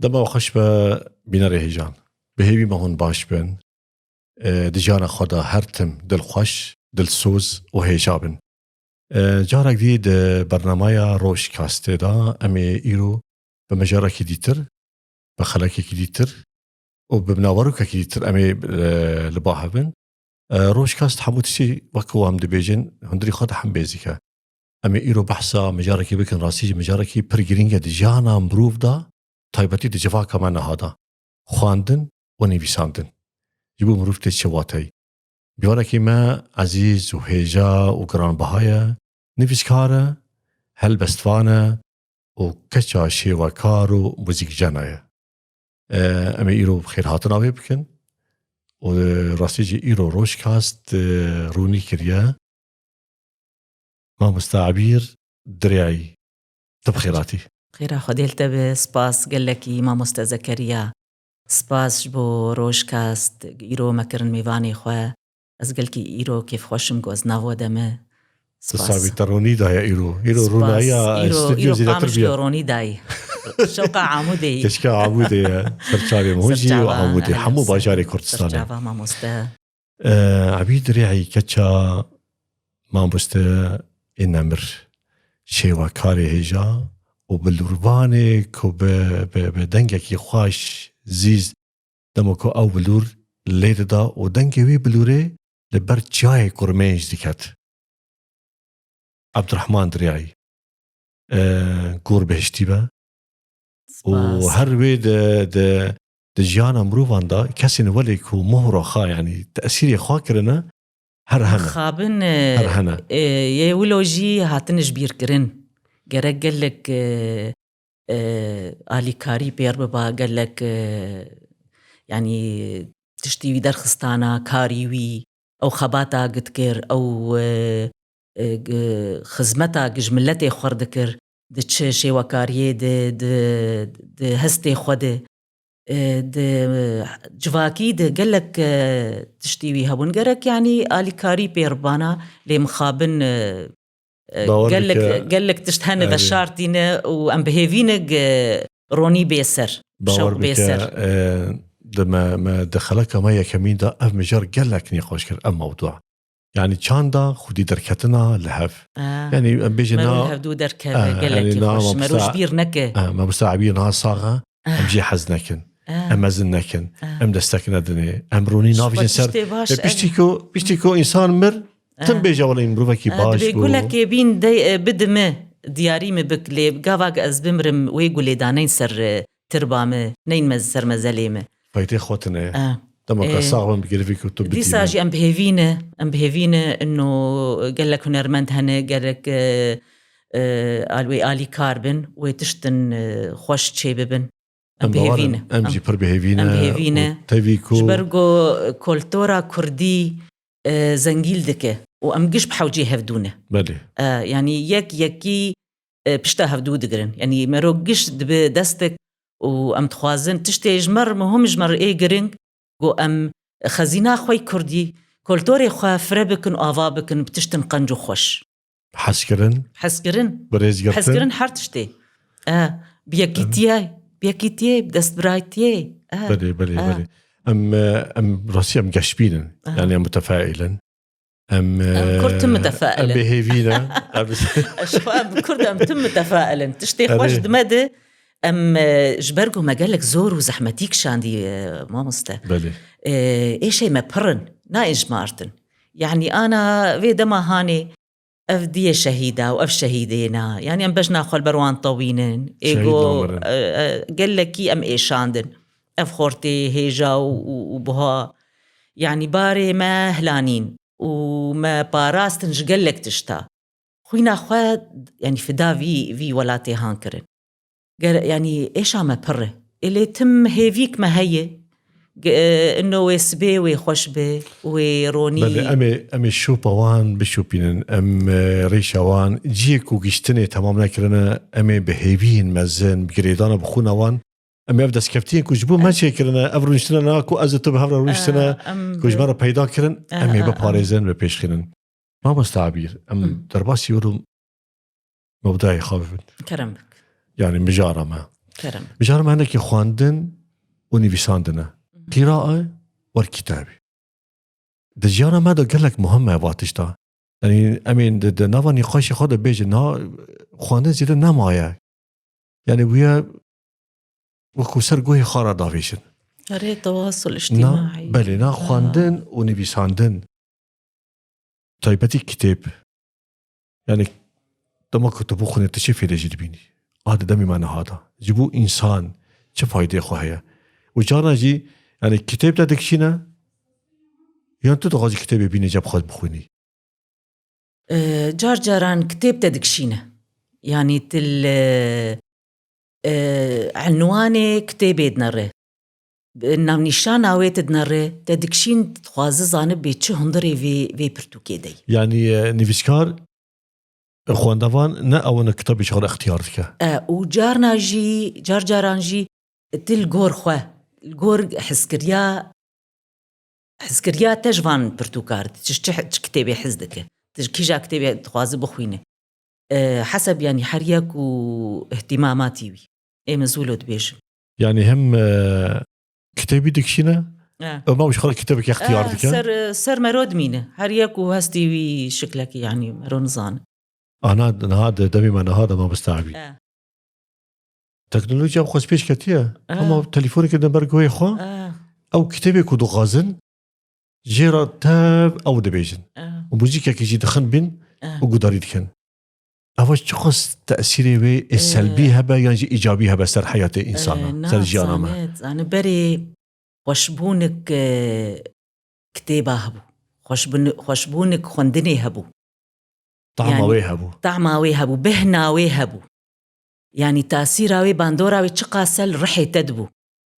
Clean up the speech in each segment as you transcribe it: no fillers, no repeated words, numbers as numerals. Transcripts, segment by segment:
دما وخش به بینره هیجان به هیوی مهون باش بن دجانا خدا هرتم دل خوش دل سوز و هیجابن جارك دید برنامه روش کاسته دا امی ایرو بمجارة کی دیتر بخلاکی کی دیتر و بمناورو کی دیتر امی لباهبن روش کاست حموتشي وكو هم دبيجن هندري خد هم بيزيكا امی ایرو بحثا مجارة کی بکن راسیج مجارة کی پرگرینگ دجانا مروف دا تایبەتی دجواکەمان نەهادا خواندن و نویساندن جبو مروف تشواتي بیوانەکی ما عزیز و هێژا و گرانبەهایە نویسکارە هەلبەستوانە و کەچا شێوەکار و موزیکجانایە ئەمە ئیرۆ خێرهاتناوێ بکەن و ڕاستیجی ئیرۆ ڕۆژکاست ڕوونی کردە مامۆستا عەبیر دریایی تبخیراتی خيرا خديل تبي سباس قال لك مامۆستا زكريا سباس بو روشكاست إيرو مكرن ميواني خواه از قال كي إيرو كيف خوشم جوز ناو دمه سباس تروني داي إيرو رونايا استوديو زيادة تربية روني داي شوقا عمودي كشكا عمودي سرچاوي موجي وعمودي حمو باجاري كردستاني سرچاوا مامۆستا عبيد ريعي كتشا مامۆستا إنمر شيوا كاري هيجا وبالوربانك وبدنجك يخاش زيز دمكو أو بلور ليد دا ودنجي وي بلوري لبر جاي كرميج ديكت عبد الرحمن دريعي قور بهشتيبه وهر وي د جانا مروفان دا كسي نوليك ومهرة خا يعني تأثيري خاكرنا هرهنا خابن يولوجي هاتنش بير كرن گرک قال لك آلی کاری بیر ببا قال لك يعني تشتي درخستانا كاريوي أو خباتا قد كير أو خزمتا جملتي خردكر دتش شيوا كاريه د هستي خده د جواكي د قال لك تشتي هبون قرك يعني آلی کاری بیر بانا لمخابن قال لك تشتهن ذا شارتينه وام بهيفينك روني بيسر باور بيسر ما دخلك ما يكمين دا اف مجار قال لك نيقوش كر ام موضوع يعني كان دا خدي دركتنا لهف يعني بيجنا ما هفدو دركه قال لك يخش مروش بير نكه ما مستعبين صاغه ام جي حزنكن ام زنكن ام دستكنا دني ام روني نافجن سر بيشتيكو انسان مر تم بيجا ولا يمروفكي باش بيقول لك بين بدمه دياري مبك لي قاواق از بمرم ويقول دانين سر تربامه نين مزسر مزليمه فايتي خوتنا دمك صعب بقرفيك وتبدي دي ساجي ام بهيفينه انه قال لك هنرمند هنا قال لك آلي كاربن وتشتن خوش تشيببن ام بهيفينه امجي بر بهيفينه تيفيكو جبرغو كولتورا كردي زنجيل دكه وام قش بحوجي هفدونه بله يعني يكي بشتا هفدو دقرن يعني مروقش دستك وام تخوازن تشتي جمر مهم جمر اي قرن قو ام خزينة خوي كردي كولتوري خوا فربكن وآفابكن بتشتن قنجو خوش حسكرن حسكرن حرتشتي بيكيتياي بدست برايتياي بلي ام راسي ام قشبينا يعني ام متفائلا ام كرت متفائلا ام بهيفينا ام كرت ام تم متفائلا تشتي خوش دمده ام جبرجو ما قالك زور وزحمتيك شاندي مامۆستا بله ايش ما برن نا اجمارتن يعني أنا في دما هاني أفدي شهيدة وأف شهيدينا يعني أم بجنا خل بروان طوينن إيجو قال لك أم إيشاندن أف خورتي هيجا وبها يعني باري ما هلانين وما باراستنش قال لك تشتا خوينا خواد يعني فدا في ولاتي هانكرن قال يعني إيش عم بره اللي تم هيفيك ما هي إنه ويسبي ويخشبي ويروني بله أمي شو بوان بشوبينن أم ريشوان جيك وجشتني تمام نكرنا أمي بهيبين مزن بجريدانا بخونا وان أمي أبدا سكفتين كوجبو ما شيء كرنا أفرونشتنا ناكو أزتو بهفرونشتنا كوجمرة بيدا كرن أمي بباريزن ببيشخنن ما مستعبير أم درباسي يورو مبدأي خافن كرمك يعني مجارة ما كرمك مجارة ما هناك خواندن ونيفيساندنا قراءة والكتابة دجانا ما قال لك مهمة باتشتا يعني أمين نافا نقاش خاطر بيجي نا خواندن زيادة نمايا يعني ويا وكو سرقوه خارا دافيشن هري تواصل اجتماعي بلي نا خواندن ونيفيساندن طيبتي كتاب يعني دما كتبو خوني تشفي لجد بيني هذا دمي معنى هذا جيبو إنسان چه فايدة خواه وجانا جي يعني كتاب دا دكشينا يعني تو تغازي كتاب بيني جاب خاد بخوني جار جاران كتاب تدكشينا يعني تل عنواني كتابي دنره نام نشان آويت دنره تدكشين تخوازي زانب بيتش هندري في برتوكي دي يعني نيفيسكار خواندوان نا أولا كتابي شغل اختيار ذكا وجارنا جي جار جاران جي تل غور خواه الغور حسكريا تجوان برتوكار تش كتابي حزدك تش كيجا كتابي تخوازي بخوينه حسب يعني حريك واهتماماتي وي اي مزولو تبيش يعني هم كتابي دكشينا ما مش خلق كتابك اختيار ذكا سر مرود مينه حريك وهستي وي شكلك يعني رونزان أنا هذا دمي من هذا ما بستعبي تكنولوجيا بخص بيش كتير أما تليفونك نمبر قوي خوا أو كتابي كودو غازن جيرا تاب أو دبيجن وموزيكا كيجي دخن بين وقداري دخن أواش تخص تأثيري بي السلبي هبا يعني إيجابي هبا سر حياة إنسان سر جانا ما أنا بري خوشبونك كتابة هبو خوشبونك خندني هبو طعماوي هبو طعماوي هبو بهناوي هبو يعني تأثيراوي باندوراوي تشقاسل رحي تدبو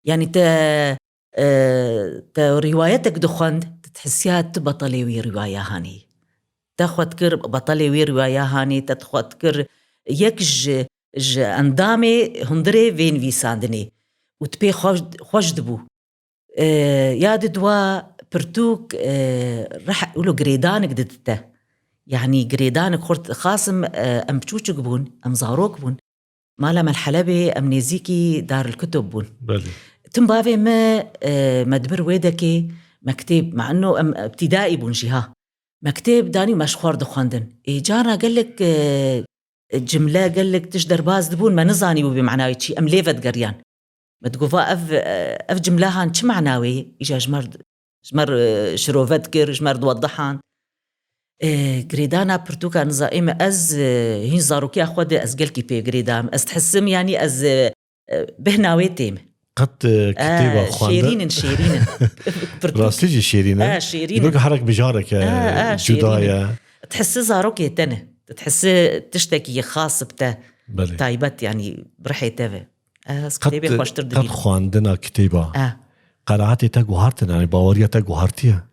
يعني تا روايتك دخند تحسيها تبطلي وي رواية هاني تاخد كر بطلي وي رواية هاني تاخد كر يكج اندامي هندري فين في ساندني وتبي خوش دبو ياد دوا برتوك رح يقولوا قريدانك ددته يعني قريدانك خورت خاصم أم بتشوشك بون أم زاروك بون مالا الحلبة أم نيزيكي دار الكتب بون بلي تنبافي ما مدبر ويدكي مكتب مع أنه ابتدائي بون جيها مكتب داني مشخور دخاندن جارنا قال لك جملة قال لك تشدر باز دبون ما نزاني بمعناوي شي أم ليفت قريان ما تقوفا أف جملهان شو معناوي إجا جمر شروفت كر جمر دوضحان قريدانا برتوكا نزائمة أز هين زاروكي أخواد أز قلكي بي قريدام أز تحسم يعني أز بهناوي تيم قد كتابة خواندة شيرين راسليجي شيرين شيرين يبقى حرك بجارك جدايا تحس زاروكي تنه تحس تشتكي خاص بتا تايبت يعني برحي تافه كتابة خوش تردبين قد خواندنا كتابة قرعاتي تاقو هارتنا يعني باوريا تاقو هارتيا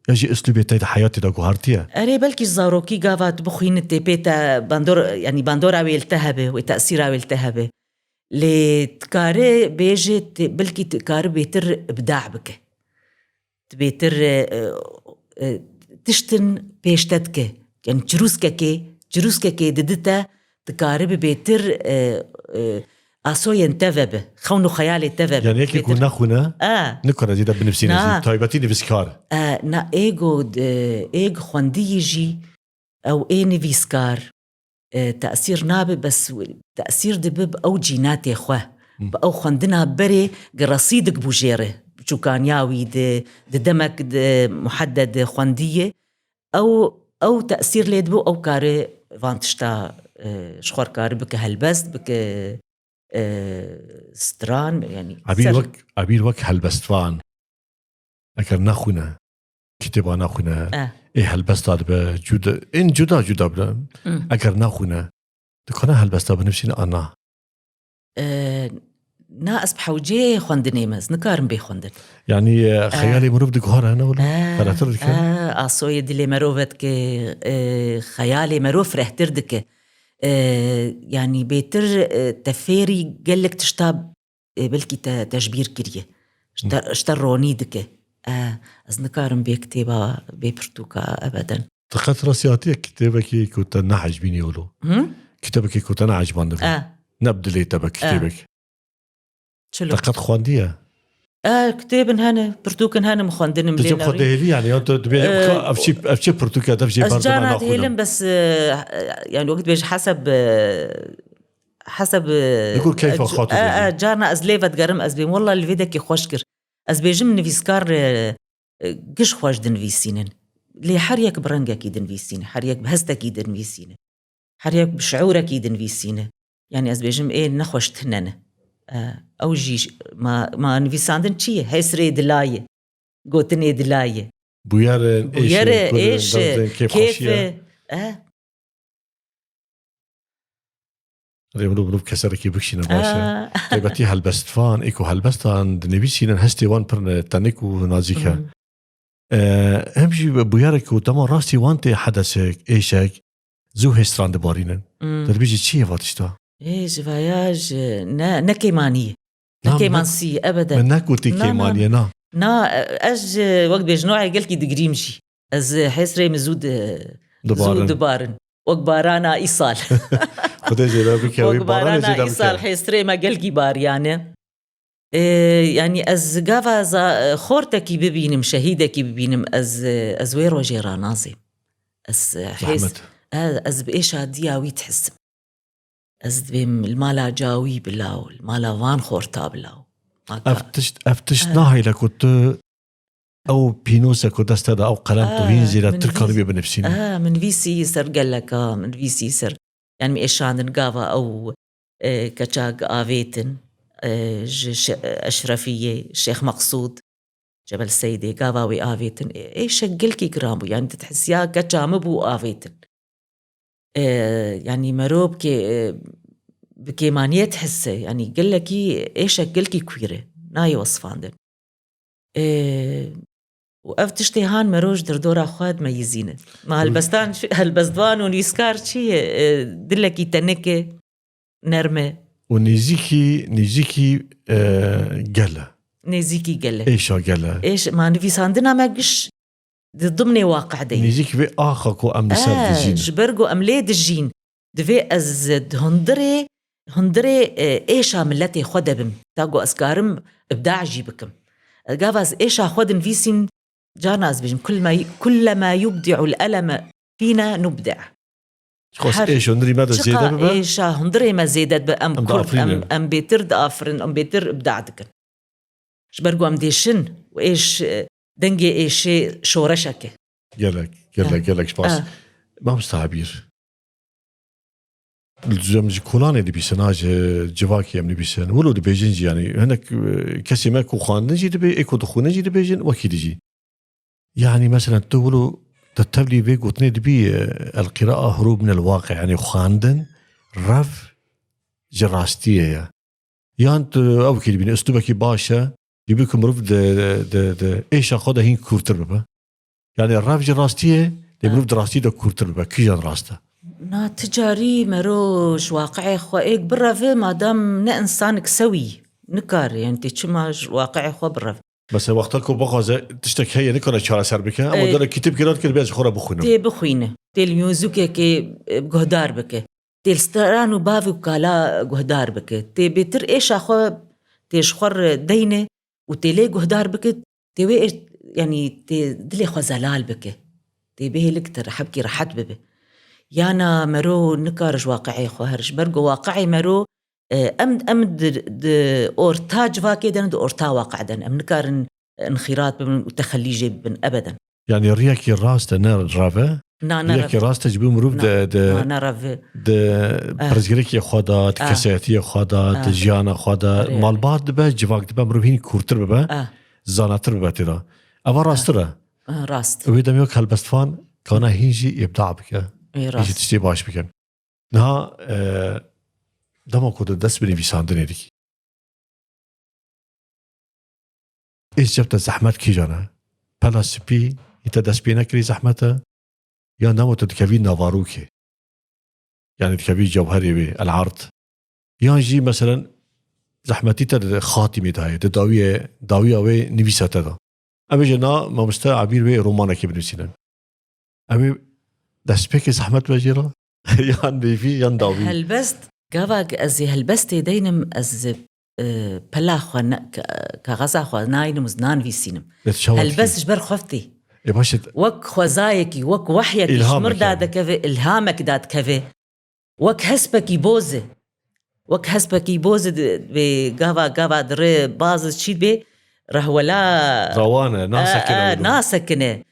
يجي اسلوبي تايد حياتي تاقو هارتيا أري بلكي زاروكي قافت بخوين التيبيتا باندور يعني باندورا ويلتهبه وتأثيرا ويلتهبه لتكاري بيجي بلكي تكاري بيتر إبداع بك بيتر تشتن بيشتتك يعني جروسك كي ددتا تكاري بيتر أسو ينتذب خونو خيالي تذب يعني هيك يكون ناخونا نكرة جدا بنفسينا طيبتيني بسكار نا إيغو خواندي يجي أو إيني فيسكار تأثير نابي بس تأثير دبب أو جيناتي خواه أو خواندنا بري قرصيدك بوجيره بشوكانياوي د دمك محدد خواندية أو تأثير ليدبو أو كاري فانتشتا شخور كاري بك هلبست بك ستران يعني عبير وك هلبستوان أكر ناخونا كتابا ناخونا إيه هلبستا بجودا إن جدا بلا أكر ناخونا دكنا هلبستا بنفسنا أنا نا أصبح وجه خوندني مز نكارم بي خوندن يعني خيالي مروف دكوهر أنا ولا خلاتر دك أصوي دلي مروفت خيالي مروف رح تردك يعني بيتر تفيري قالك تشتاب بلكي تجبير كريه اشتروني دك از نكارم بي كتابة بيبرتوكا أبدا تقات راسياتي كتابك كنت نحج بيني يقولوا كتابك كنت أنا عجبان نبدلي تبا كتابك تقات خواندية كتابن هنا برتوكن هنا مخواندن تجيب خوانديه لي يعني أنت أفشي برتوكا تفجي برضو أنا هيلم بس يعني وقت بيج حسب يقول كيف خاطر جارنا أزليفة تقرم أزبيم والله اللي فيدك يخوشكر أزبيجم نفيسكار قش خواج دنفيسينن لي حريك برنجك يدنفيسينه حريك بهستك يدنفيسينه حريك بشعورك يدنفيسينه يعني أزبيجم إيه نخوش تهننه أو جيش ما نفيساندن چيه هسري دلاية قوتني دلاية بويار إيش كيف ريبلو بلوب كسركي بكشينا باشا تبتي هالبستفان إيكو هالبستان دنبيسينن هستي وان برن تانيكو نازيكا همشي بويارك وتما راسي وانتي حدثك إيشك زو هستران دبارينن تربيجي چيه واتشتا إيش فياج نكيمانية نكيمانسي أبدا من ناكوتي كيمانية نا أج وقت بيجنوعي قلكي دقريمشي أز حيسري مزود دبارن وقبارانا إيصال وقبارانا إيصال حيسري ما قلكي بار يعني أز قافا خورتكي ببينم شهيدكي ببينم أز ويرو جيرا نازم أز حيس أز بإيشا دياوي تحسم أز بيم المالا جاوي بلاو المالا وان خورتا بلاو أفتشت ناهي لكنت أو بينوسا كودستا أو قلمت وينزل تركربي بنفسينا من فيسي يسر قال لك من فيسي يسر يعني إيشان نقافا أو كتاق آفيتن أشرفية الشيخ مقصود جبل سيدي قافاوي آفيتن إيش قلكي كرامو يعني تتحسيا كتامبو آفيتن يعني مروب بكيمانية تحسه يعني قل لكي إيش قلكي كويرة ناي وصفاندن وأفتشتي هان مروج دردورا خواد ميزينه ما هالبستان ونيسكار شي دلكي تنكي نرمه ونيزيكي قلة نيزيكي قلة إيش قلة إيش ما نفيساندنا ما قش ضمن واقع دي نيزيكي في آخاكو أم نسال دجين جبرقو أم ليه دجين دفي أزد هندري إيشا ملتي خدبم تاقو أسكارم إبداع جيبكم قافز إيشا خدن فيسين جاناز بيجم كل ما يبدع الألم فينا نبدع خلاص إيش هندري ماذا زيادة ببا إيشا هندري ما زيادة بأم كل أم بيترد آفرين أم بيتر إبداعتكن جبرقو أم ديشن وإيش دنجي إيش شورشك قالك شباس ما مستعبير الجمج كولاني اللي بيسناج جواكي أمني بيسن ولو دي بيجنجي يعني هناك كسي ماكو خان نجي دبي إيكو دخول نجي دي بيجن وكي ديجي يعني مثلا تقولوا تتبلي بيك وتني دبي القراءة هروب من الواقع يعني خاندن رف جراستية يعني أنت أو كي بين أسلوبك باشا يبيكم رف د إيش أخذه هين كورتر ببا يعني الرف جراستية يبرف دراستي ده كورتر ببا كي جان راسته نا تجاري مروش واقعي خواهيك برافي مادام نإنسانك سوي نكار يعني تشماج واقعي خوا برافي بس وقتكو بغازة تشتك هي نكرة شارع سربكة أما دولة كتب كرات كل بيز خورا بخوينه تي بخوينه تي الميوزوكي كي بقهدار بك تي الستران وبافي وكالا قهدار بك تي بيتر إيش أخوا تي شخور دينه وتي لي قهدار بك تي ويش يعني تي دلي خوا زلال بك تي بيه لكتر حبكي رحت ببه يانا مرو نكارج واقعي خوهرج برقو واقعي مرو أمد أورتاج واكي دن دو أورتا واقع دن أم نكارن انخراط ببن وتخلي جيب أبدا. يعني رياكي راست نرافه رياكي راست جبو مروف د برزگریکی خدا کسیتی خدا جیان خدا مال بعد به جواک به مروفین کورتر به زاناتر به ترا اما راستره راست ویدم یک هلبستفان کانا هیچی ابداع بکن هیچی تشتی باش بکن نه دما کود دست بینی ویساندنی دیگه ایش جبت زحمت کی جانه پلا سپی ایتا دست بینه کری زحمته یا نمو تدكبي نافاروكي يعني تكبي جوهري بالعرض یا جي مثلا زحمتي تد خاتمي داي داوية وي نفيسة دا اما جنا ما مستا عبير وي رومانا كي بنوسينا اما دست بيكي زحمت بجيرا يان نفي يان داوي هلبست قاواق ازي هلبستي دينم از بلاخوة كغزاخوة ناينم وزنان فيسينم هلبست جبر خفتي وك خوزايكي وك وحيكي شمر داد كفي إلهامك داد كفي وك هسبكي بوزي وك هسبكي بوزي بقاوا دري باز تشيد بي رهولا روانة ناسكنة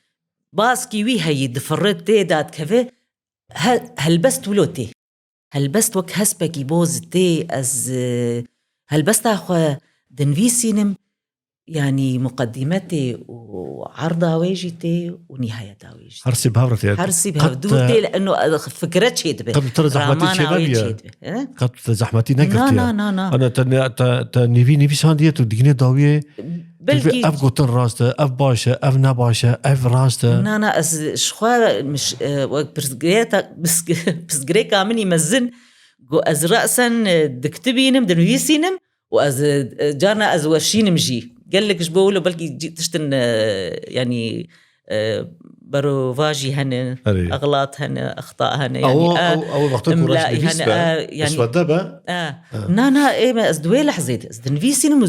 باسكي وي هي دفرت تي داد كفي هلبست ولوتي هلبست وك هسبكي بوزي تي از هلبست أخوة دنفيسينم يعني مقدمتي وعرضها واجتي ونهايتها واجتي هرسي بهورتي هرسي بهودوتي لأنه فكرتش يدبه قد ترى زحمتي شبابية قد زحمتي نقرتي نا أنا نيفي سانديت ودقني داوية بلكي أف قوتن راسته أف باشا أف نباشا أف راسته نا أز شخوا مش بس غريكا مني مزن أز رأسا دكتبينم دنويسينم وأز جارنا أز وشينم جي قال لك ايش بقوله بلكي تشتن يعني بروفاجي هن اغلاط هن اخطاء هن يعني او وقت املائي هن يعني اسودبه نا ايه ما ازدوي لحظه ازدنفيسين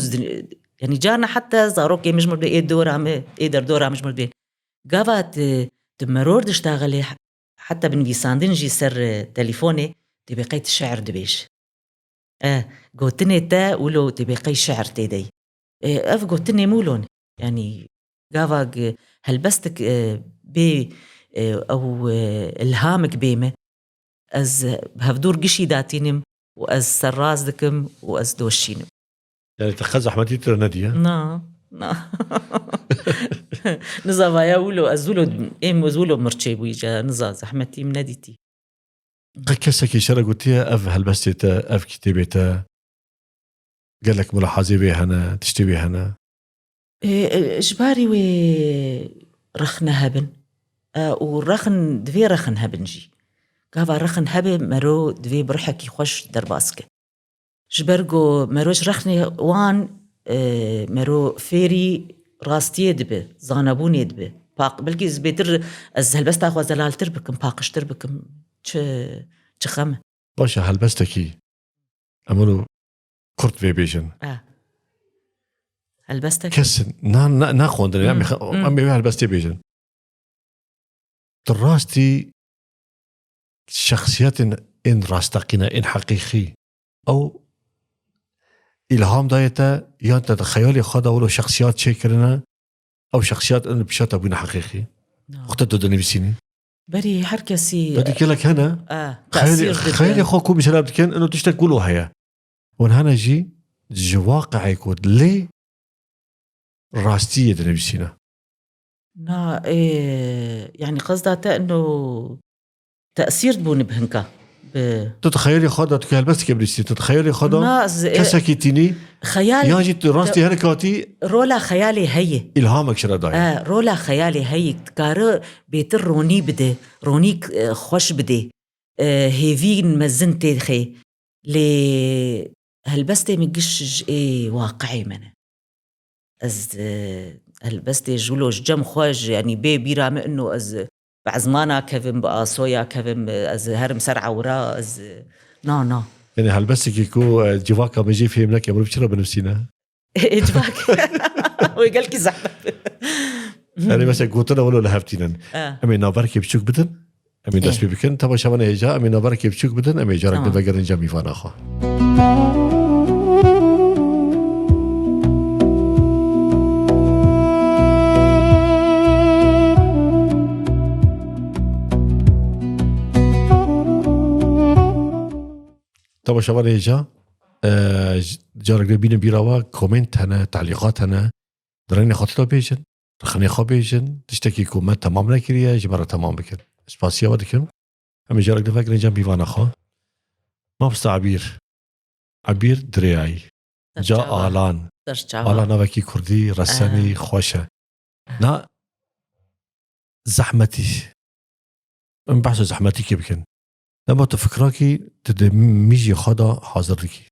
يعني جانا حتى زاروك مجمل بايه دور عم يقدر دور عم مجمل بيه قافت تمرور تشتغلي حتى بنفيساندين جي سر تليفوني تبقيت الشعر دبيش قلتني تا ولو تبقي شعر تيدي قلتني مولون يعني قافق هلبستك بي او الهامك بيمه از بهفدور قشي داتينم واز سراز دكم واز دوشينم يعني تخز احمدي ترى ناديه نا نزا يا ولو ازولو ام ازولو مرتشيبوي جا نزا زحمتي من ناديتي قكسك شرا قلتيها اف هلبستيتا اف كتابتا قال لك ملاحظه بها انا تشتبه هنا اجباري ورخنا هبن ورخن دوي رخن هبنجي قاوا رخن هبن مرو دوي برحكي خوش درباسكه جبرگو مروش رخني وان مرو فيري راستيه دبه زانبوني دبه باق بلكي زبيتر از هلبست اخو زلالتر بكم باقشتر بكم چه خمه باشا هلبستكي امرو كرت في بيجن هلبستك كسن نا خوندني امي هلبستي بيجن دراستي شخصيات ان راستقينا ان حقيقي او الهام دايتا يا تتخيلي خدا ولو شخصيات شكلنا او شخصيات ان بشات ابونا حقيقي وقت تدني بسيني بري حركسي بدي لك هنا خيالي خوكو بسلام كان انه تشتغلوا هيا وهنا جي واقعي كود ليه راستيه دني بسينا نا يعني قصدها انه تاثير بون بهنكا تتخيلي خدا تكلبس كبريستي تتخيلي خدا كسكتيني خيال ياجي راستي هنا كاتي رولا خيالي هي الهامك شرا داي رولا خيالي هي كار بيتر روني بده روني خوش بده هيفين مزنتي خي لي هلبستي مقش واقعي منه از هلبستي جولوش جم خوش يعني بيرا انه از بعزمانا كيفن بقى صويا كيفن از هرم سرعه ورا از نا يعني هلبستك يكو جواكا بيجي في منك يمر بشرا بنفسينا جواك ويقال لك زحمه يعني بس قلت له ولا لهفتينا امي نابركي بشوك بدن امي داس بكن تبا شبنا هيجا امي نابركي بشوك بدن امي جارك دبقرن جامي فاناخو طبعا شباب هيجا جارك بين بيراوا كومنت هنا تعليقات هنا دراني خاطر بيجن خلني خو بيجن تشتكي كومنت تمام لكريا جبرة تمام بكر سباسيا ودكم أما جارك دفاق رجال بيوانا خو ما بس عبير دريعي جاء آلان وكي كردي رسمي خوشة نا زحمتي من بحث زحمتي كي بكن لما تفكراكي تدميجي خدا حاضر لكي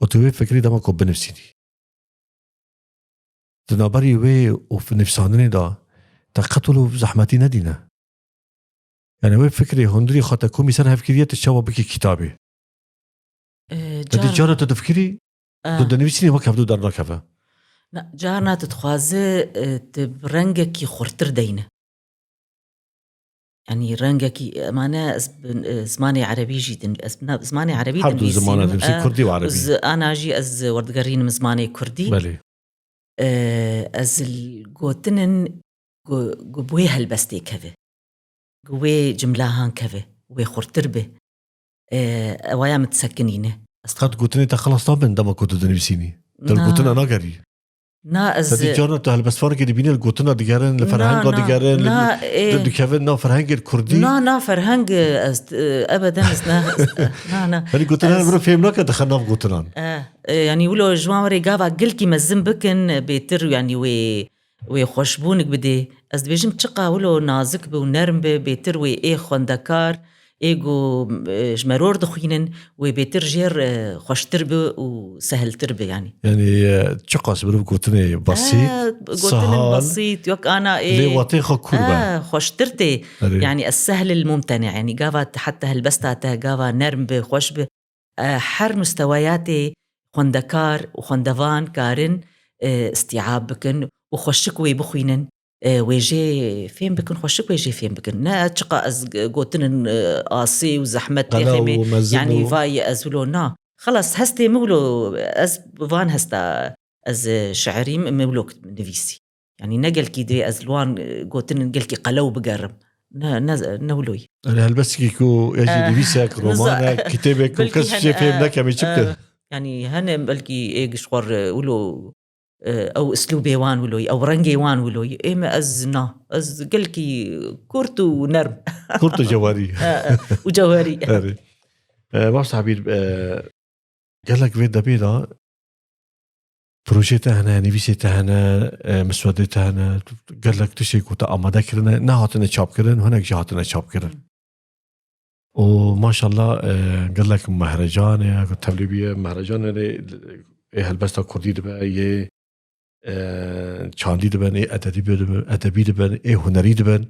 وتوي فكري دما كو بنفسيني تنابري وي وفي نفسانني دا تقتلوا زحمتي ندينا يعني وي فكري هندري خاطا كومي سنة فكرية تشاوى بكي كتابي تجارة تفكري ضد نفسيني وكيف دو در ركبه جارنا تتخوازي تبرنجكي خورتر دينا يعني رنجكي معناه زماني عربي جدا زماني عربي حبدو زمانه تمسي كردي وعربي انا اجي از وردقرين من زماني كردي بلي از الجوتنن جوي هالبستي كذا جوي جملاهان كذا وي خورتربه اوايا متسكنينه استخد جوتني تخلص طبعا دما كنت تنفسيني الجوتنا ناقري نا از تجارنا تهلبس فرق دي بين الجوتنا ديجارن الفرهنج ديجارن ضد كيفن نا فرهنج الكردي نا فرهنج ابدا نا هذه جوتنا برو فهمنا دخلنا في جوتنا يعني ولو جوامري غابا قلكي مزم بكن بيتر يعني وي خوشبونك بدي از بيجم تشقا ولو نازك بو نرم بيتر وي اي خوندكار ايجو جمرور دخينن وبيتر جير خوش تربه وسهل تربه يعني تشقص برو قوتني بسيط سهل بسيط يوك انا لي وطيخه كوربا خوش ترتي يعني السهل الممتنع يعني قافا حتى هالبستاته قافا نرم بخوش به حر مستوياتي خوندكار وخوندفان كارن استيعاب بكن وخوشك ويبخينن ويجي فين بكن خوشك ويجي فين بكن نا تشقى از قوتن آسي وزحمت يعني فاي أزولو نا خلاص هستي مولو از فان هستا از شعري مولو نفيسي يعني نقل كي دي أزلوان قوتن نقل كي قلو بقرب نولوي هل كيكو يجي نفيسك رومانك كتابك وكسب شيء فهم لك يا شبته يعني هنا بلكي ايه شخور ولو او اسلوبي وان ولوي او رنجي وان ولوي اما از قلكي كورتو نرم كورتو جواري وجواري باش عبير قال لك بيت دبيدا بروجيته هنا نيفيسيته هنا مسودته هنا قال لك تشي كوتا اماده كرنا نهاتنا تشاب كرن هناك جهاتنا تشاب كرن وما شاء الله قال لك مهرجان تبليبيه مهرجان ايه هالبستا كردي دبا چاندی دبن ادبی دبن هنری دبن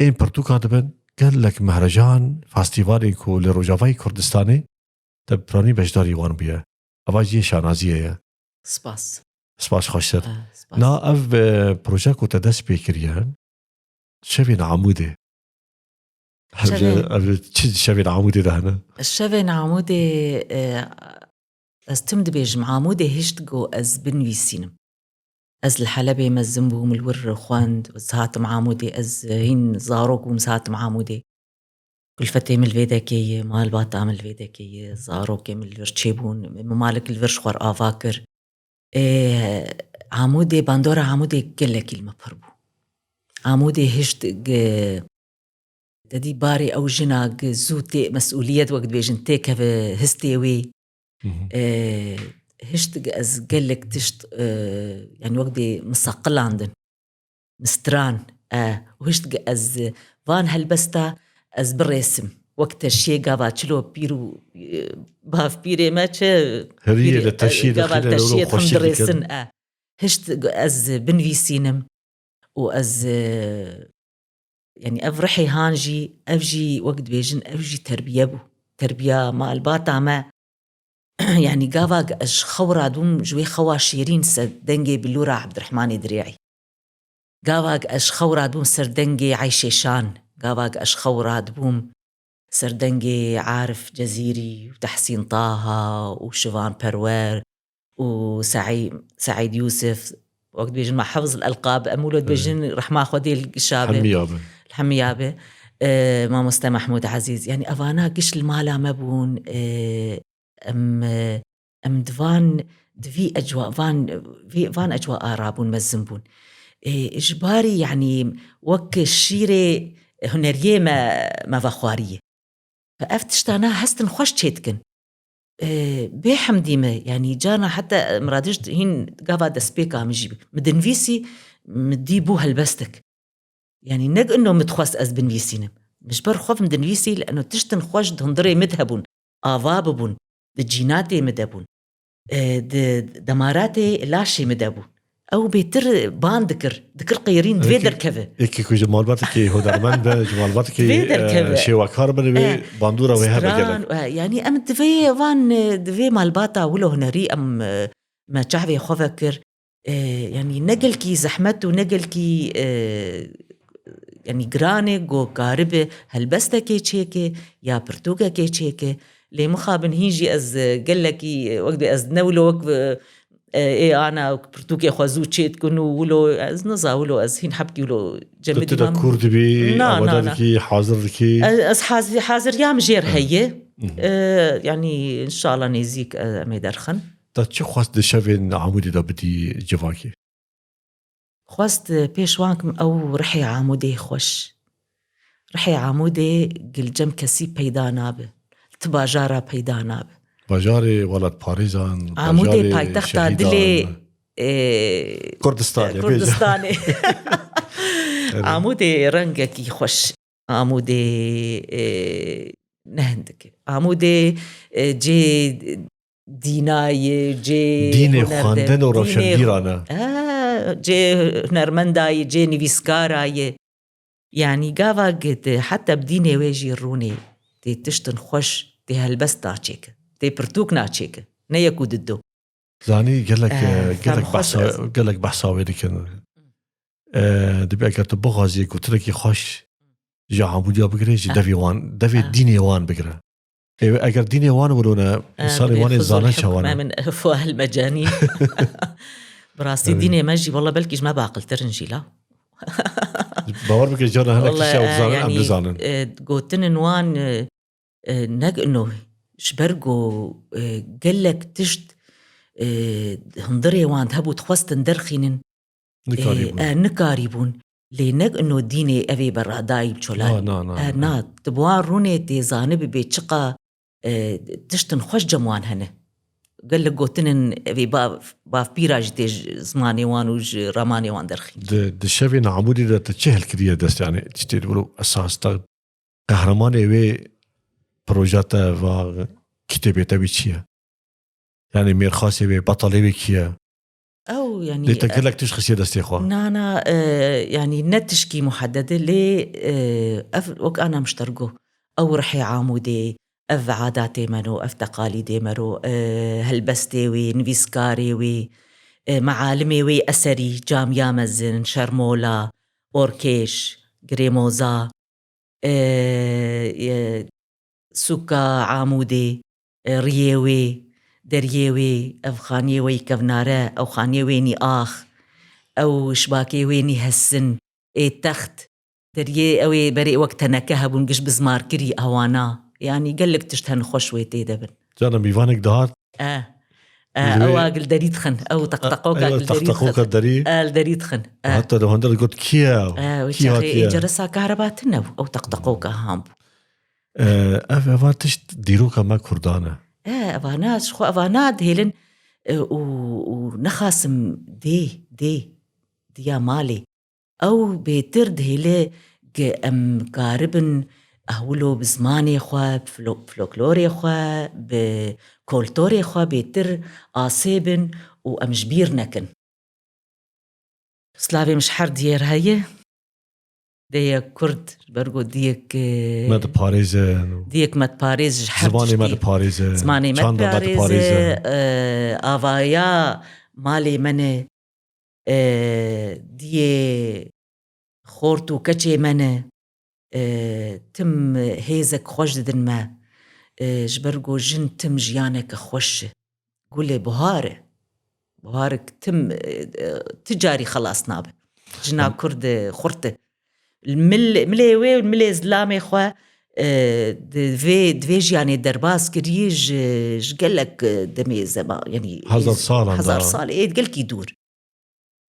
این پرتوکا دبن قال لك مهرجان فاستیوالی کو لروجاوای کردستانی تبرانی بجداری وان بیا اواجی شانازیه سپاس خوشتر نا اف پروژه کو تدس بکریه شوین عموده شوین عموده ده هنا شوین عموده استمد بيج عموده هشتقو از بنويسينم از الحلبة مزنبو من الور خواند وسهات معامودي از هين زاروك ومسهات معامودي كل فتي من الفيداكية مال باتا من الفيداكية زاروك من الورشيبون ممالك الورشخور آفاكر عمودي باندورا عمودي كل كلمة بربو عمودي هشتق تدي باري أو جناق زوتي مسؤوليات وقت بيجنتي كيف هستيوي هشتق از قلك تشت يعني وقت مساقل عندن مستران وهشتق از فان هالبستا از بالرسم وقت الشيء قابا تشلو بيرو باف بيري ماتش هريه للتشييد قابا التشييد خمد الرسن هشتق از بنفيسينم واز يعني افرحي هانجي افجي وقت بيجن افجي تربيه ما الباتا ما يعني قافا اش خورا دوم جوي خوا شيرين سردنجي بلورا عبد الرحمن دريعي قافا اش خورا دوم سردنجي عيشيشان قافا اش خورا دوم سردنجي عارف جزيري وتحسين طه وشوفان بروير وسعيد يوسف وقت بيجن مع حفظ الألقاب أمولود بيجن رح ما أخذ الشابة الحميابة مامۆستا محمود عزیز يعني ئەوانە گشت مالا مەبوون ئەم دوان دوی ئەجوا وان ئەجوا ئارابوون مەزم بوون ئژباری يعني وەک شیرێ هونەریە مەڤە خواریە فەف تشتانە هەستن خۆش چێتکن بێ حەمدیمە يعني جانا حتى مرادشت هین گاوا دەستپێکا مژی مدنڤیسی مدی بوو هەلبەستك يعني نەک ئەنۆ متخواست ئەس بنویسینم مژبەر خۆف مدنویسی لەنۆ تشتن خۆش هەندڕێ مد هەبوون ئاوا ببوون دجیناتێ مدەبوون دەماراتێ لاشێ مدەبوون ئەو بێتر بان دکر قەیرین دوێ دەرکەوێ یەکێکی ji malbatێکی هۆدارمەند بە ji malbatێکی شێوەکار بنوێ باندوورەوەی هەبە gelek يعني ئەم divê van divê malbata wilo hunerî em me çavê xwe vekir يعني negelkî zehmet û negelkî يعني giranê got karibe helbestekê çêke ya pirtûkekê çêke lê mixabin hîn jî ez gelekî wek ez newilo wek ana pirtûkê xwe zû çêtkin û wilo ez niza wilo ez hîn hebkî wilo tu da Kurd bî awadekî hazir dikî ez hazir yam jêr heye يعني inşallah nêzik em ê derxin da çi xwast di şevên Amûdê da bidî civakê خواست پێشوانکم ئەو ڕحی عامودێ خۆش ڕحی عامودێ گلجەم کەسی پەیدا نابێ تو باژارە پەیدا نابێ باژارê welat Parêzan عامودێ پایتەختە dilê Kurdistanê عامودێ ڕەنگێکی خۆش عامودێ نەهندێک عامودێ جێ دینایە جێ dînê xwandin û rewşenbîran e جێ هونەرمەندایە جێ نویسکارایە یعنی گاوا گت حتى بدینێ وێژی ڕوونێ تێ تشتن خۆش تێ هەلبەست ناچێکە تێ پرتوک ناچێکە نەیەک و ددۆ زانی gelek behsavê dikin dibê eger tu bixwazî ku tirekî xweş ji Amûdiya bigire jî devê dînê wan bigire eger dînê wan wirone insanê wanê zane çawan من أفواه المجانين براسي ديني ماجي والله بلكيش ما بعقلترن جيلا باور بك جانا هناك تشي او زانن ام بزانن قوتن نوان نق انه شبرقو قالك تشت هندري وان هبو تخوستن درخينن نكاريبون لي نق انه ديني ابي براداي بشولان نا تبوان روني تي زانب بيتشقا تشتن خوش جموان هنا قال لك قوتن باف بيراج تيج زماني وان وج رماني وان درخي دشافين عمودي دا تشهل كريه دست يعني تشتري اساس تا قهرماني وي بروجاتا و كتابته بيچيه يعني ميرخاسي وي بطلي بكيه او يعني لتقول لك تشخص دستي خو انا يعني نتشكي محدده لي وك انا مشترقو او رحي عامودي اف عاداتي منو اف تقاليدي مرو هلبستي وي نفيسكاري وي معالمي وي اثري جاميا مزن شرمولا اوركيش غريموزا سوكا عامودي ريوي دريوي اف خانيه وي كفناره او خانيه ويني اخ او شباكي ويني هسن تخت دريه اوي بري وقت نكهب ونقش بزمار كري اوانا يعني قال لك تشتهن خوش ويتي دبن جانا ميفانك دهار او اقل دريد خن او تقطقوك الدري الدريد خن حتى لو هندر قلت كيا كيا جرسا كهرباتنا او تقطقوك هام افاتش ديروكا ما كردانه افانات شخو افانات هيلن ونخاسم ديا مالي او بيترد هيله ام قاربن اهولو بزماني خوا فلوكلوري خوا بكولتوري خوا بيتر آسيبن وامجبير نكن سلافي مش حر دير هاي ديك كرد برغو ديك مد باريز ديك مد باريز زماني مد باريز زماني مد باريز آفايا مالي منه دي خورتو كچي منه تم هيزك خوش دن ما جبرقو جن تم جيانك خوش قولي بهارك تم تجاري خلاص نابه جنا كرد خورته الملي وي والملي زلامي خوا دوی جیانی درباس کریج قالك دمي زما يعني 1000 سال 1000 سال ايه قالك يدور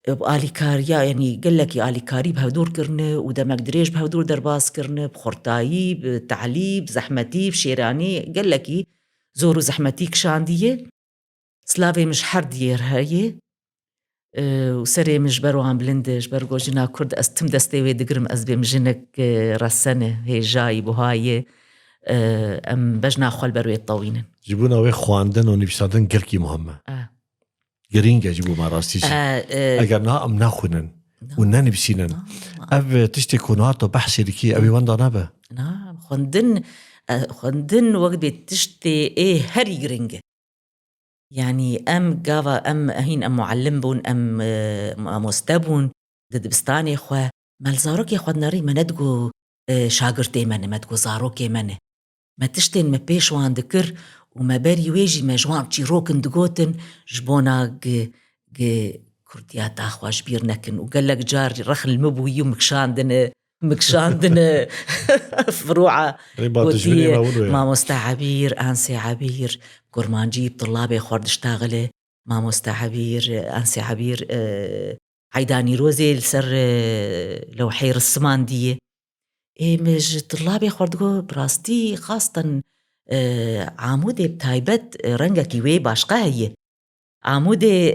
بآلی کاریا يعني قالك آلی کاری بهدور کرنه و دمك دريج بهدور درباس کرنه بخورتایی بتعلیب زحمتی بشیرانی قالك زورو زحمتی کشاندیه سلاوی مش حردیه هایه وسري مش برو عم بلندش برغو جنا كرد استم دستي دقرم أزبي مجنك رسنة هي جاي بهاي أم بجنا خال بروي الطوينة جيبونا وي خواندن ونبسادن قلكي مهمة قرينجا جيبو ما راستيش أقرنا أم ناخنن وناني بسينن أب تشتي كوناتو بحثي لكي أبي واندا نابا نعم خندن وقت بتشتي إيه هري قرينجا يعني أم قاوا أم أهين أم معلمبون أم مستبون دبستاني خوا مال زاروكي خوا ناري ما ندقو شاقرتي منه ما تقو زاروكي منه ما تشتين ما بيشوان دكر وما باري ويجي ما جوان تشيروكن دقوتن جبونا كرديات أخوا جبير نكن وقال لك جار رخل المبوي مكشاندن فروعة ما مستعبير أنسي عبير قرمان جيب طلابي خورد اشتاغله ما مستعبير أنسي عبير عيداني روزي لسر لو حير السمان دي مش طلابي خورد براستي خاصة عامودي بتايبت رنجكي وي باشقا هي عامودي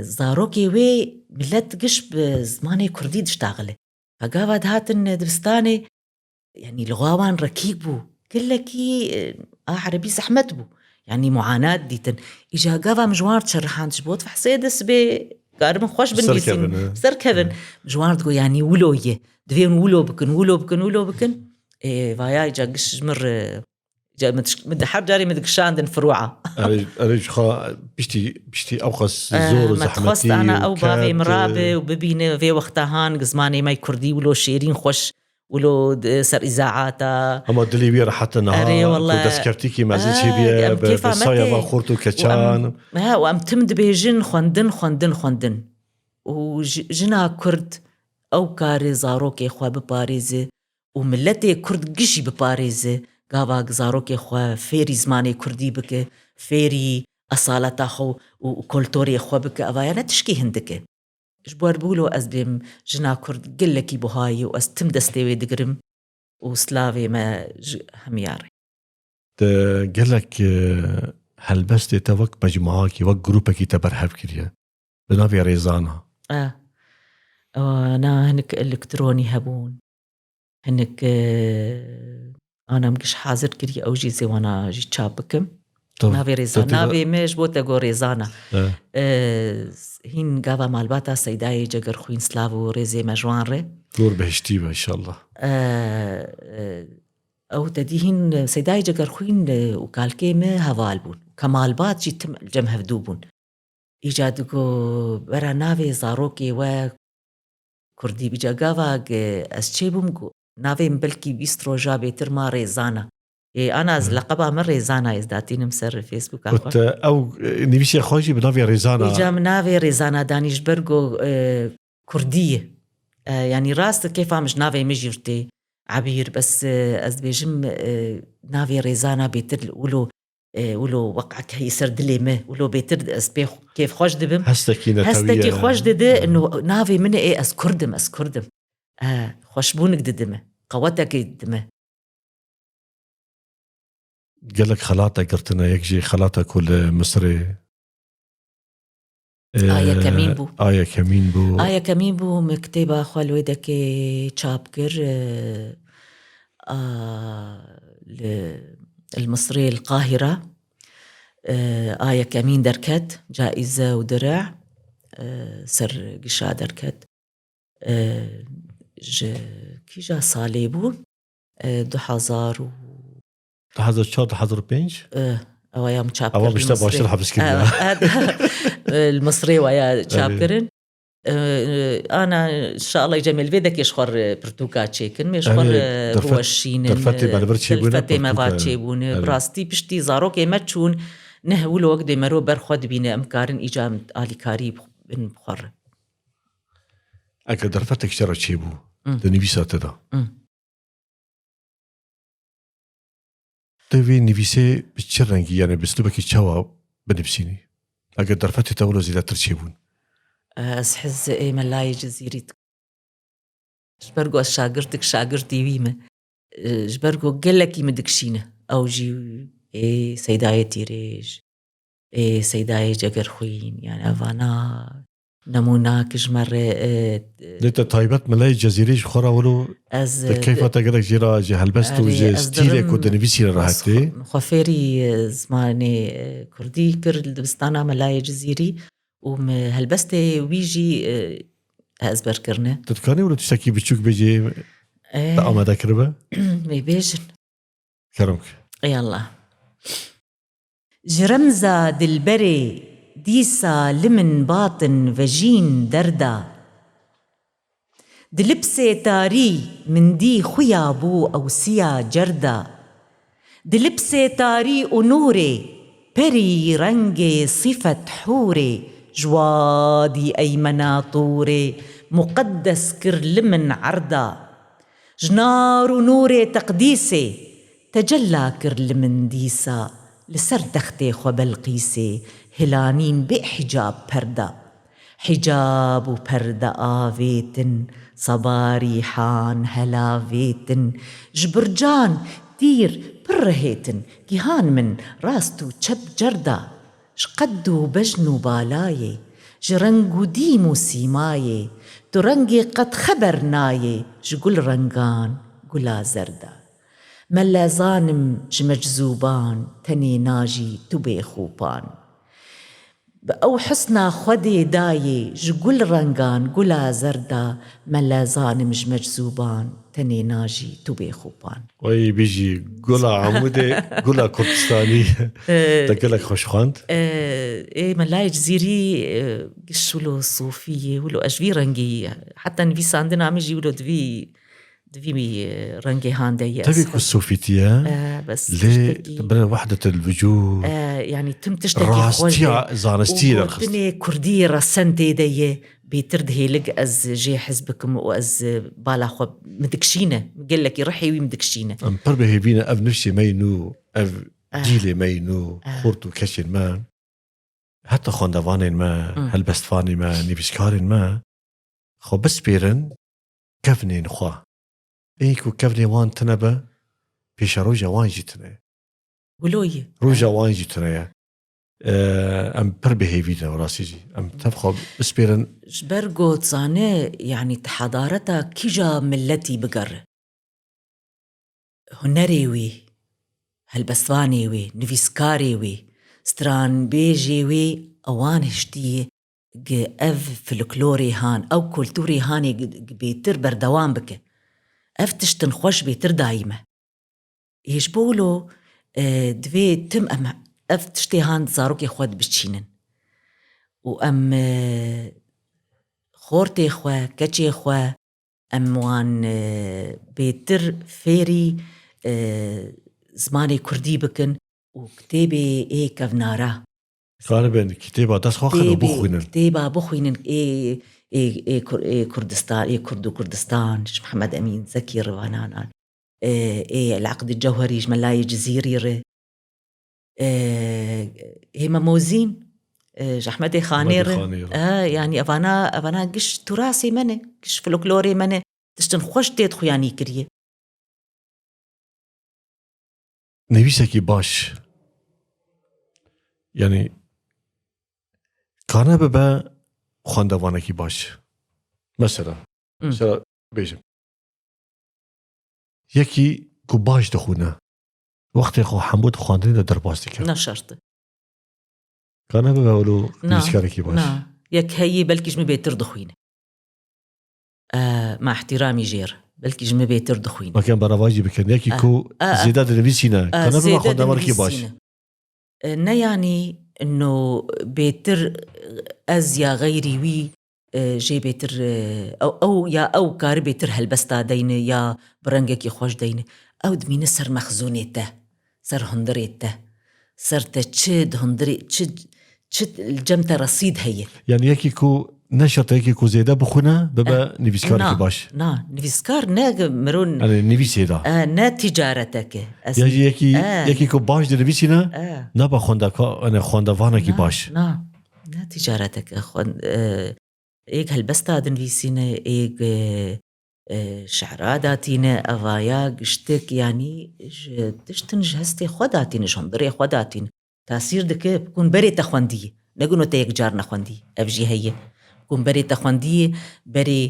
زاروكي وي ملت قش بزماني كردي دشتاغله فقاود هاتن دبستاني يعني لغوان ركيك بو كلكي عربي سحمت بو يعني معاناة ديتن إجا قاوا مجوار تشرحان تشبوت فحسيدس قارب خوش بالنسين سركبن مجوار تقول يعني ولوية دوين ولو بكن فايا إجا قش مر مدحر جاري مدقشان دن فروعة أريج خا بشتي أوقس زور زحمتي ما تخصت أنا أو بافي مرابي وببيني في وقتهان قزماني ماي كردي ولو شيرين خوش ولو سر إذاعاتا أما دلي بيرا حتى نهار كدسكرتيكي مازل شبيه بصايا وخورتو كتشان وأم تمد بيجن خوندن وجنا كرد أو كاري زاروكي خوا بباريزي وملتي كرد قشي بباريزي قاوا زاروكي خوا فيري زماني كردي بك فيري أصالتا خو وكولتوري خوا بك أوايانا تشكي هندك جبوار بولو أزبيم جنا كرد قلكي بهاي وأستم دستيوي دقرم وسلاوي ما همياري قلك هل بس تتوك مجموعاكي وك جروبكي تبرهب كريا بنافي ريزانا أنا هنك إلكتروني هبون هنك أنا مش حاضر كري أو جيزي وانا جي تشابكم نافي ريزانا نافي مش بوتا جو ريزانا هين قابا مالباتا سيداي جاقر خوين سلافو ريزي مجوان ري دور بهشتيبه إن شاء الله أو تديهن سيداي جاقر خوين وكالكي ما هفالبون كمالبات جي تم الجمه هفدوبون إيجادكو برا نافي زاروكي و كردي بيجا قابا أسچيبوم نافي مبلكي بيسترو جابي ترما ريزانا أنا لقبها من ريزانا إزداتين مسر فيسبوك أو نبيشي خوشي بنافي ريزانا إجا من نافي ريزانا دانيش برغو كردية يعني راست كيف مش نافي مجيرتي عبير بس أزبيجم نافي ريزانا بيتر ولو وقعك هي سرد لي ما ولو بيتر أسبي كيف خوش دبم هستكي خوش دده إنه نافي منه إيه أسكردم خوشبونك ددمه قوتك ددمه قال لك خلاطة قرتنا يكجي خلاطة كل مصري آية كمين بو مكتبة خوالويدك تشابكر المصري القاهرة آية كمين دركت جائزة ودرع سر قشا دركت كي جا صالي بو 2005 أو يا متشابكر أو مش تبغى أشرح بس كده المصري ويا تشابكرن أنا إن شاء الله يجمل فيدك يشخر برتوكات شيكن ميشخر بوشين درفتي ما فاتشيبون براستي بشتي زاروكي ما تشون نهولو وقت مرو برخد بينا أمكارن إجام آلي كاريب بن بخر أكيد درفتك شرط شيبو دنویسا تدا دوی نویسه به چه رنگی یعنی بسلوبه که چوا بنفسینی اگر درفت تولو زیده ترچی بون از حز ملای جزیرت جبرگو از شاگردك شاگردي ويمه جبرگو قلكي مدكشينه او جي سيدايتي ريج سيداي جگر خوين يعني افانا نموناك جمر ليتا طيبت ملاي جزيريش خورا ولو از كيف تقدر جيرا جهلبست وجه ستيلك ودنفيسي راحتي خفيري زماني كردي كرد دبستانا ملاي جزيري ومهلبستي ويجي أزبر كرنا تتكاني ولا تشتكي بتشوك بيجي تأما ذاكربه بيبيجن كرمك يلا جرمزة دلبري ديسا لمن باطن فجين دردا دلبسي تاري من دي خيابو أو سيا جردا دلبسي تاري ونوري بري رنجي صفة حوري جوادي أي مناطوري مقدس كرلمن عردا جنار ونوري تقديسي تجلى كرلمن ديسا لسر تختي خبلقيسي هلانين بحجاب بردا حجاب وبردا آفيتن صباري حان هلافيتن جبرجان دير برهيتن كيهان من راستو تشب جردا شقدو بجنو بالاي جرنگو ديمو سيماي ترنجي قد خبرناي جقول رنگان قلا زردا ملا زانم جمجزوبان تني ناجي تبي خوبان بأو حسنا خدي داي جقول رنگان قلا زردا ملا زانم جمجزوبان تني ناجي تبي خوبان وي بيجي قلا عمودي قلا كردستاني تقلك خوشخاند ايه ملاي جزيري قشولو الصوفية ولو أجوي رنجي حتى نفيس عندنا عم يجي ولو دوي رنجي هاندي تبي كو الصوفيتية بس ليه تبنى وحدة الوجود يعني تم تشتكي راستي زانستي وتني كردية رسنتي دي بيترد هيلق از جي حزبكم واز بالا خو مدكشينه قال لك يروحي وي مدكشينه ام بربه هيبينا اف نفسي مينو اف جيلي مينو خورتو كشين ما حتى خوندوانين ما هلبستفاني ما نيبسكارين ما خو بس بيرن كفنين خوا ايكو كفني وان تنبه بيش روجا وان جيتنا قولوي روجا وان جيتنا ام بربه هيبينا وراسيجي ام تبخو بس بيرن جبرگو تصاني يعني تحضارتا كيجا ملتي بقر هنري وي هلبستفاني وي نفيسكاري وي ستران بيجي وي اوان هشتي اف فلكلوري هان او كولتوري هاني بيتر بردوان بك اف تشتن خوش بيتر دايمة يجبولو دوي تم ام اف تشتي هان زاروكي خواد بشتشينن وام خورتي خوا كتشي خوا ام وان بيتر فيري زماني كردي بكن وكتابي ايه كفنارا غالبا كتابة داس خوخن وبخوينن كتابة بخوينن ايه كردستان ايه كردو كردستان محمد امين زكي روانان ايه العقد الجوهري جملاي جزيري هما موزين احمد خانير يعني افانا قش تراثي منه قش فلكلوري منه تشتن خوش تيدخو يعني كريه نویسکی باش یعنی کانه ببا خواندوانکی باش مثلا بیجم یکی کو باش دخونه وقتی خو حمود خواندنی در باز دیکن نه شرط کانه ببا ولو نویسکارکی باش نه یک هایی بلکیش می بیتر دخوینه مع احترامي جير بلكي جمع بيتر دخوين ما كان برواجي بكن ياكي كو زيادة نبيسينا كان بما خدنا مركي باش نا يعني انه بيتر ازيا غيري وي جي بيتر او كار بيتر هلبستا دين يا برنجك خوش دين او دمين سر مخزونيته سر هندريته سر تشد هندري تشد الجمت رصيد هي يعني ياكي كو نشرتێکی کو زێدە بخونە ببە نویسکارێکی باش نا نویسکار نە مرۆن نویسێدا نە تیجارەتەکە یەکی کو باش دەنویسینە نابە خوێندەوانێکی باش نا تیجارەتەکە ئێک هەلبەستا دنویسینە ئێک شعرا داتینە ئەڤایا گشتێک ینی تشتنج هەستێ خۆ داتینە شۆندڕێ خۆ داتین تاسیر دکە بکون بەرێتە خوێندی نەگونۆتە یەک جار نەخوێندی ئەڤژی هەیە بکون بەرێتە خوێندی بەرێ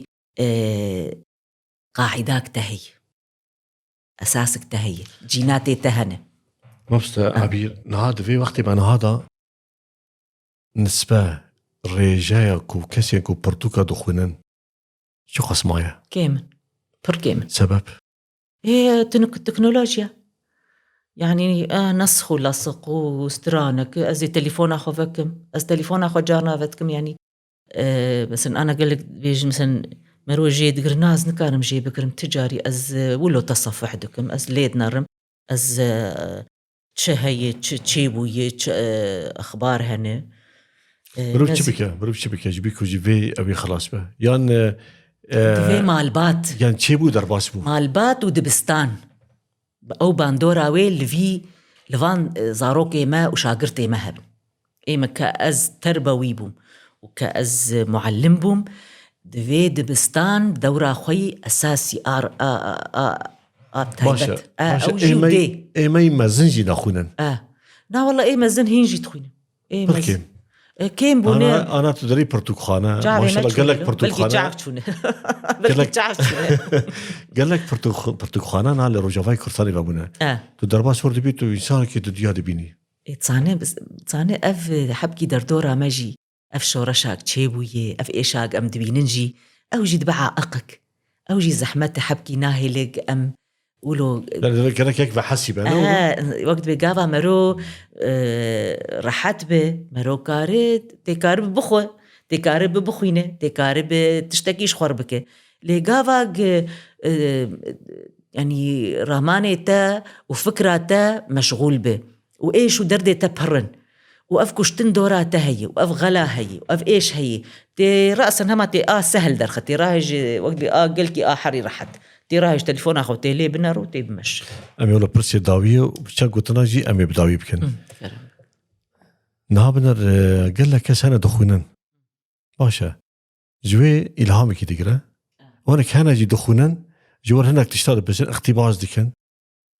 قاعیداکتە هەیە ئەساسکتە هەیە جیناتێتە هەنە مەبستە عبیر نها دەوێ وەختی بە نهادا نسبە ڕێژەیەک و کەسێک و پرتوکە دخوێنن چی خەسمایە کێمن پڕ کێمن سەبەب تکنۆلۆژیا يعني نسخ ولصق وسترانك أزي تليفون أخو فكم أز تليفون أخو جارنا فتكم يعني مثلا أنا قال لك بيجي مثلا مروجي دقرناز نكارم جي بكرم تجاري أز ولو تصفح دكم أز ليد نرم أز تشهي تشيبوي أخبار هنا بروب شبكة جبيكو جيفي أبي خلاص به يعني دفي مالبات يعني تشيبو درباس بو مالبات ودبستان أو باندوراوي لفي لفان زاروكي ما وشاقرتي ما هبن إيما كأز تربوي بوم وكأز معلم بوم دفي دبستان دورا خوي أساسي باشا إيما يمازنجي ناخونن نا والله إيما زن هينجي تخوين بركيم كيم بوني أنا تدري برتقانة ما شاء الله قال لك برتقانة قال لك برتقانة أنا لرجوفاي كرتاني بابونا تدرباس ورد بيتو إنسان كي تديها دبيني تصاني أف حبكي دردورة ماجي أف شورشاك تشيبوية أف إيشاك أم دبيننجي أو جي دبعا أقك أو جي زحمت حبكي ناهلك أم ولو كانك هيك بحسب وقت بقابا مرو راحت به مرو كارت تكارب بخو تكارب بخوينه تكارب تشتكيش خربك لقابا يعني رامانه تا وفكره تا مشغول به وايش ودرده تبهرن وأف كشتن دورا تهي وأف غلا هي وأف إيش هي تي رأسا هما تي سهل درخة تي راهج وقت قلكي حري رحت تي راهج تليفون أخو تي لي بنارو تي بمش أمي ولا برسي داوية وبشا قلتنا جي أمي بداوي بكن نها بنر قال لك كاس هنا دخونن باشا جوي إلهامي كي تقرأ وانا كان جي دخونن جوار هناك تشتغل بس اختباز ديكن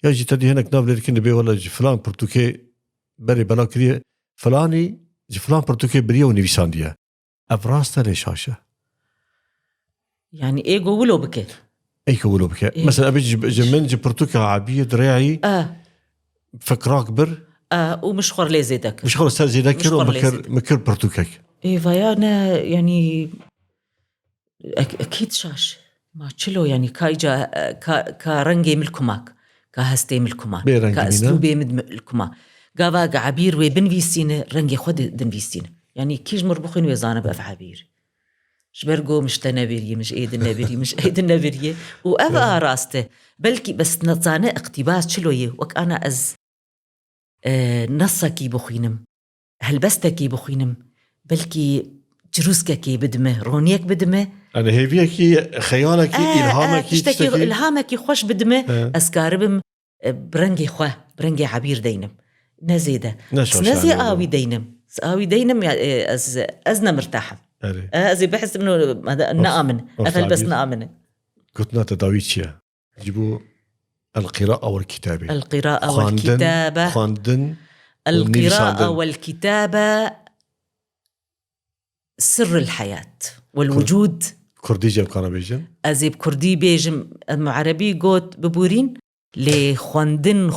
يجي تدي هناك نابل ديكن بي ولا فلان برتوكي بري بلا كريه فلاني جي فلان برتوكي بريه ونفسان ديه أفراستا ليشاشة يعني إيه قولوا بك أي قولوا بك إيه؟ مثلا أبي جمن جي برتوكي عبية دريعي فكراك بر ومش خور لي زيدك مش خور استاذ زيدك ومكر برتوكك إيه فيانا يعني أكيد شاش ما تشلو يعني كايجا كرنجي ملكماك كهستي ملكماك كأسلوبي ملكماك قاوا عبير وبنفيسين رنجي خود دنفيسين يعني كيج مربخين ويزانا بأف عبير شبرقو مش تنابيري مش ايد النابيري مش ايد النابيري وأفا راسته بلكي بس نطانا اقتباس شلوية وك أنا أز نصكي بخينم هلبستكي بخينم بلكي جروسكي بدمه رونيك بدمه أنا هيفيكي خيالك إلهامك تشتكي إلهامك خوش بدمه أسكاربم برنجي خواه برنجي عبير دينم نزيده نزي آوي دينم أزنا مرتاحة أزي بحس إنه نآمن أفل بس نآمن قلتنا تداويتشيا جيبوا القراءة والكتابة القراءة والكتابة سر الحياة والوجود كردي جم كان بيجم أزيب كردي بيجم عربي قوت ببورين لي خواندن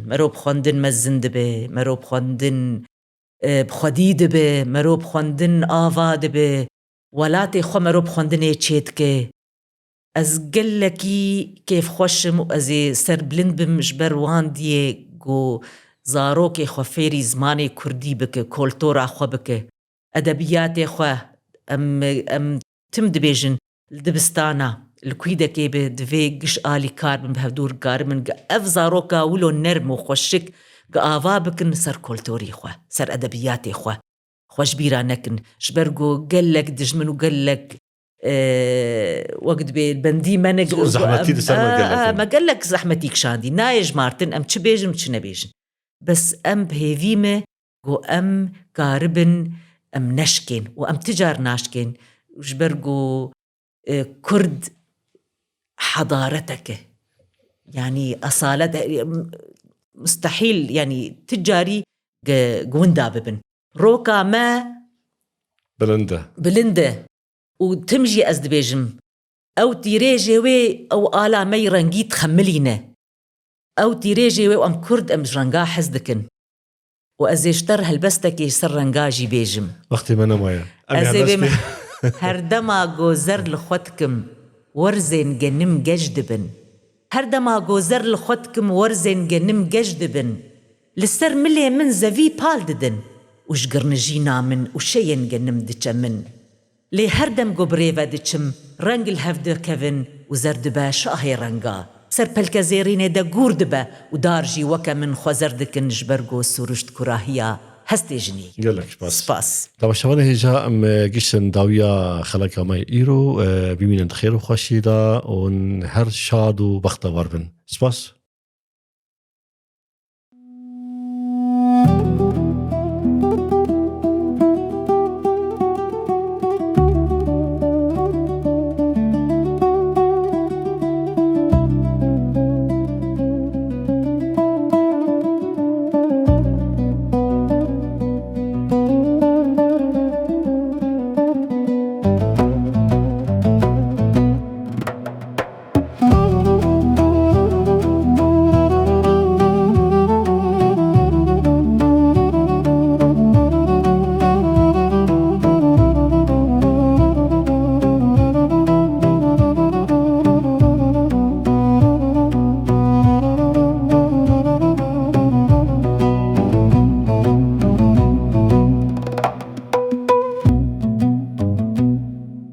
مروب خواندن مزند به مروب خواندن بخدید به مروب خواندن آواد به ولاتي خو مروب خواندن چیت که از گلکی کیف خوشم و از سر بلند بمجبر واندیه گو زاروک خو فیری زمانی کردی بکه کلتورا خو بکه ادبیات خو ام تم دبیجن دبستانا الكويدة كي بدفي قش آلي كاربن بهدور كاربن قف زاروكا ولو نرم وخوشك قافا بكن سر كولتوري خواه سر أدبياتي خواه خوش بيرانكن جبرجو قال لك دجمن وقال لك وقت بالبندي منك زحمتي تسمى ما قال لك زحمتيك شاندي نايج مارتن ام تشبيجن تشنبيجن بس ام بهيفيمه جو ام كاربن ام نشكين وام تجار ناشكين وجبرجو كرد حضارتك يعني أصالة مستحيل يعني تجاري قوندا ببن روكا ما بلنده وتمجي أزدبيجم أو تيريجي وي أو آلا مي رنجي تخملينه أو تيريجي وي وأم كرد أم جرنجا حزدكن وأزيشتر هلبستك يسر رنجاجي بيجم وقتي ما نمايا هردما جوزر لخوتكم ورزين جنم ججدبن هردما جوزر لخوتكم ورزين جنم ججدبن لسر ملي من زفي بالددن وشقرنجينا من وشين جنم دجمن لي هردم جبريفا دجم رنج الهفد كيفن وزردبا شاهي رنجا سر بلكزيرين دا جوردبا ودارجي وكا من خوزردكن جبرجو سورشت كراهيا هستيجني قال لك سباس طبعا شوانا هجا ام جيشن داويا خلاكا ماي ايرو بيمين خير وخشيدا ون هر شاد وبختا وربن سباس